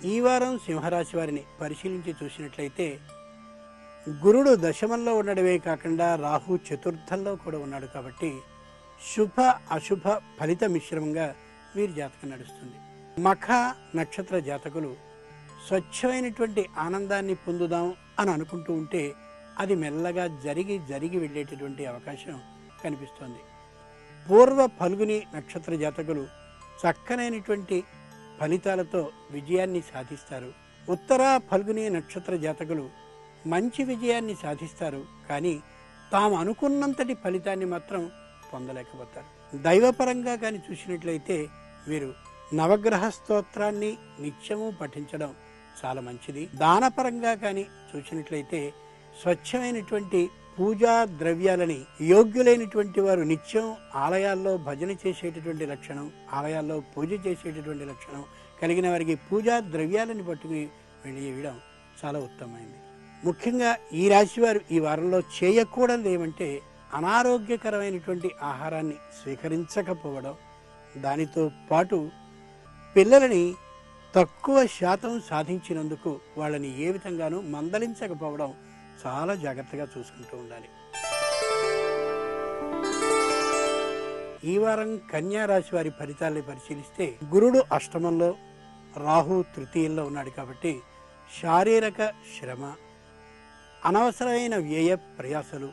ఈ వారం సింహరాశి వారిని పరిశీలించి చూసినట్లయితే గురుడు దశమంలో ఉండడమే కాకుండా రాహు చతుర్థంలో కూడా ఉన్నాడు కాబట్టి శుభ అశుభ ఫలిత మిశ్రమంగా వీరి జాతకం నడుస్తుంది. మఖ నక్షత్ర జాతకులు స్వచ్ఛమైనటువంటి ఆనందాన్ని పొందుదాం అని అనుకుంటూ ఉంటే అది మెల్లగా జరిగి వెళ్ళేటటువంటి అవకాశం కనిపిస్తోంది. పూర్వ ఫల్గుని నక్షత్ర జాతకులు చక్కనైనటువంటి ఫలితాలతో విజయాన్ని సాధిస్తారు. ఉత్తర ఫల్గుని నక్షత్ర జాతకులు మంచి విజయాన్ని సాధిస్తారు, కానీ తాము అనుకున్నంతటి ఫలితాన్ని మాత్రం పొందలేకపోతారు. దైవపరంగా కానీ చూసినట్లయితే వీరు నవగ్రహ స్తోత్రాన్ని నిత్యము పఠించడం చాలా మంచిది. దానపరంగా కానీ చూసినట్లయితే స్వచ్ఛమైనటువంటి పూజా ద్రవ్యాలని యోగ్యులైనటువంటి వారు నిత్యం ఆలయాల్లో భజన చేసేటటువంటి లక్షణం, ఆలయాల్లో పూజ చేసేటటువంటి లక్షణం కలిగిన వారికి పూజా ద్రవ్యాలని పట్టుకుని వెళ్ళేయడం చాలా ఉత్తమమైంది. ముఖ్యంగా ఈ రాశి వారు ఈ వారంలో చేయకూడదు ఏమంటే అనారోగ్యకరమైనటువంటి ఆహారాన్ని స్వీకరించకపోవడం, దానితో పాటు పిల్లలని తక్కువ శాతం సాధించినందుకు వాళ్ళని ఏ విధంగానూ మందలించకపోవడం చాలా జాగ్రత్తగా చూసుకుంటూ ఉండాలి. ఈ వారం కన్యా రాశి వారి ఫలితాలను పరిశీలిస్తే గురుడు అష్టమంలో, రాహు తృతీయంలో ఉన్నాడు కాబట్టి శారీరక శ్రమ, అనవసరమైన వ్యయ ప్రయాసలు,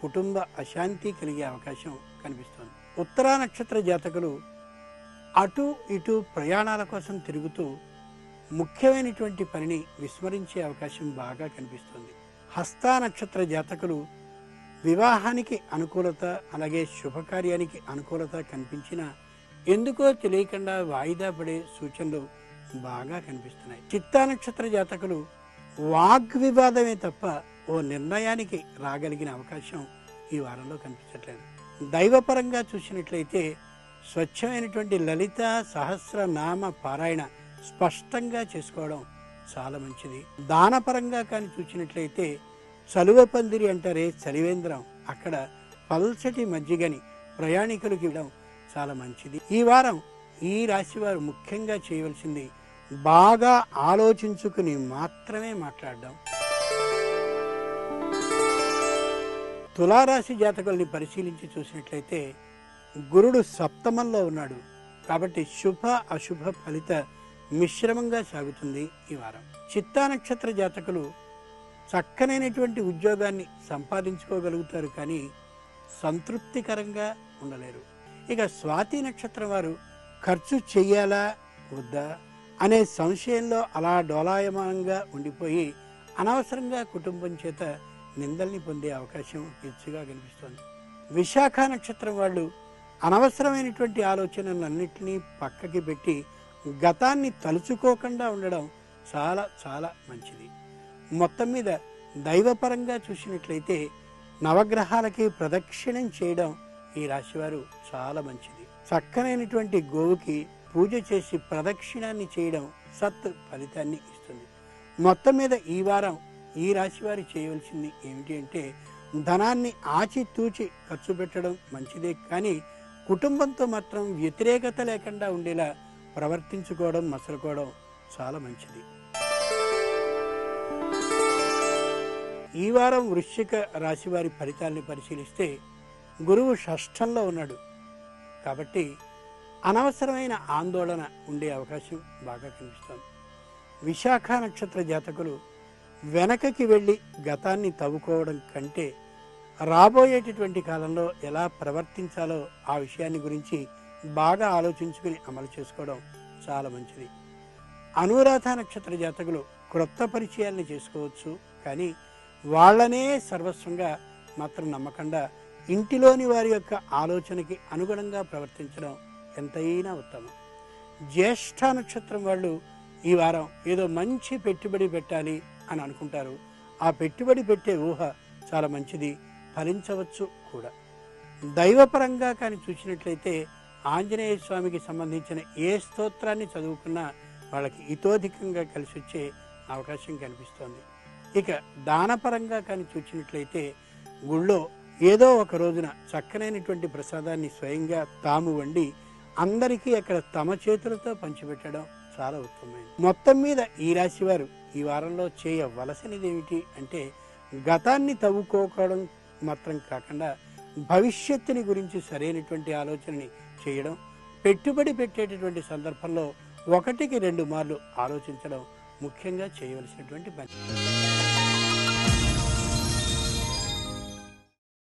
కుటుంబ అశాంతి కలిగే అవకాశం కనిపిస్తుంది. ఉత్తరా నక్షత్ర జాతకులు అటు ఇటు ప్రయాణాల కోసం తిరుగుతూ ముఖ్యమైనటువంటి పనిని విస్మరించే అవకాశం బాగా కనిపిస్తుంది. హస్తా నక్షత్ర జాతకులు వివాహానికి అనుకూలత, అలాగే శుభకార్యానికి అనుకూలత కనిపించిన ఎందుకో తెలియకుండా వాయిదా పడే సూచనలు బాగా కనిపిస్తున్నాయి. చిత్తా నక్షత్ర జాతకులు వాగ్వివాదమే తప్ప ఓ నిర్ణయానికి రాగలిగిన అవకాశం ఈ వారంలో కనిపించట్లేదు. దైవపరంగా చూసినట్లయితే స్వచ్ఛమైనటువంటి లలిత సహస్రనామ పారాయణ స్పష్టంగా చేసుకోవడం చాలా మంచిది. దానపరంగా కానీ చూసినట్లయితే చలువ పందిరి అంటారే చలివేంద్రం, అక్కడ పల్చటి మజ్జిగని ప్రయాణికులకు ఇవ్వడం చాలా మంచిది. ఈ వారం ఈ రాశి వారు ముఖ్యంగా చేయవలసింది బాగా ఆలోచించుకుని మాత్రమే మాట్లాడడం. తులారాశి జాతకుల్ని పరిశీలించి చూసినట్లయితే గురుడు సప్తమంలో ఉన్నాడు కాబట్టి శుభ అశుభ ఫలిత మిశ్రమంగా సాగుతుంది ఈ వారం. చిత్తా నక్షత్ర జాతకులు చక్కనైనటువంటి ఉద్యోగాన్ని సంపాదించుకోగలుగుతారు, కానీ సంతృప్తికరంగా ఉండలేరు. ఇక స్వాతి నక్షత్రం వారు ఖర్చు చెయ్యాలా వద్దా అనే సంశయంలో అలా డోలాయమానంగా ఉండిపోయి అనవసరంగా కుటుంబం చేత నిందల్ని పొందే అవకాశం ಹೆಚ್ಚుగా కనిపిస్తోంది. విశాఖ నక్షత్రం వాళ్ళు అనవసరమైనటువంటి ఆలోచనలన్నింటినీ పక్కకి పెట్టి గతాన్ని తలుచుకోకుండా ఉండడం చాలా చాలా మంచిది. మొత్తం మీద దైవపరంగా చూసినట్లయితే నవగ్రహాలకి ప్రదక్షిణం చేయడం ఈ రాశివారు చాలా మంచిది. చక్కనైనటువంటి గోవుకి పూజ చేసి ప్రదక్షిణాన్ని చేయడం సత్ ఫలితాన్ని ఇస్తుంది. మొత్తం మీద ఈ వారం ఈ రాశివారు చేయవలసింది ఏమిటి అంటే ధనాన్ని ఆచితూచి ఖర్చు పెట్టడం మంచిదే, కానీ కుటుంబంతో మాత్రం వ్యతిరేకత లేకుండా ఉండేలా ప్రవర్తించుకోవడం, మసలుకోవడం చాలా మంచిది. ఈ వారం వృశ్చిక రాశి వారి ఫలితాన్ని పరిశీలిస్తే గురువు షష్ఠంలో ఉన్నాడు కాబట్టి అనవసరమైన ఆందోళన ఉండే అవకాశం బాగా కనిపిస్తుంది. విశాఖ నక్షత్ర జాతకులు వెనకకి వెళ్ళి గతాన్ని తవ్వుకోవడం కంటే రాబోయేటటువంటి కాలంలో ఎలా ప్రవర్తించాలో ఆ విషయాన్ని గురించి బాగా ఆలోచించుకుని అమలు చేసుకోవడం చాలా మంచిది. అనురాధ నక్షత్ర జాతకులు క్రొత్త పరిచయాల్ని చేసుకోవచ్చు, కానీ వాళ్ళనే సర్వస్వంగా మాత్రం నమ్మకుండా ఇంటిలోని వారి యొక్క ఆలోచనకి అనుగుణంగా ప్రవర్తించడం ఎంతైనా ఉత్తమం. జ్యేష్ఠ నక్షత్రం వాళ్ళు ఈ వారం ఏదో మంచి పెట్టుబడి పెట్టాలి అని అనుకుంటారు. ఆ పెట్టుబడి పెట్టే ఊహ చాలా మంచిది, ఫలించవచ్చు కూడా. దైవపరంగా కానీ చూసినట్లయితే ఆంజనేయ స్వామికి సంబంధించిన ఏ స్తోత్రాన్ని చదువుకున్నా వాళ్ళకి ఇతోధికంగా కలిసి వచ్చే అవకాశం కనిపిస్తోంది. ఇక దానపరంగా కానీ చూసినట్లయితే గుళ్ళో ఏదో ఒక రోజున చక్కనైనటువంటి ప్రసాదాన్ని స్వయంగా తాము వండి అందరికీ అక్కడ తమ చేతులతో పంచిపెట్టడం చాలా ఉత్తమమైనది. మొత్తం మీద ఈ రాశి వారు ఈ వారంలో చేయవలసినది ఏమిటి అంటే, గతాన్ని తవ్వుకోవడం మాత్రం కాకుండా భవిష్యత్తుని గురించి సరైనటువంటి ఆలోచనని చేయడం, పెట్టుబడి పెట్టేటటువంటి సందర్భంలో 1కి 2 మార్లు ఆలోచించడం ముఖ్యంగా చేయవలసినటువంటి పని.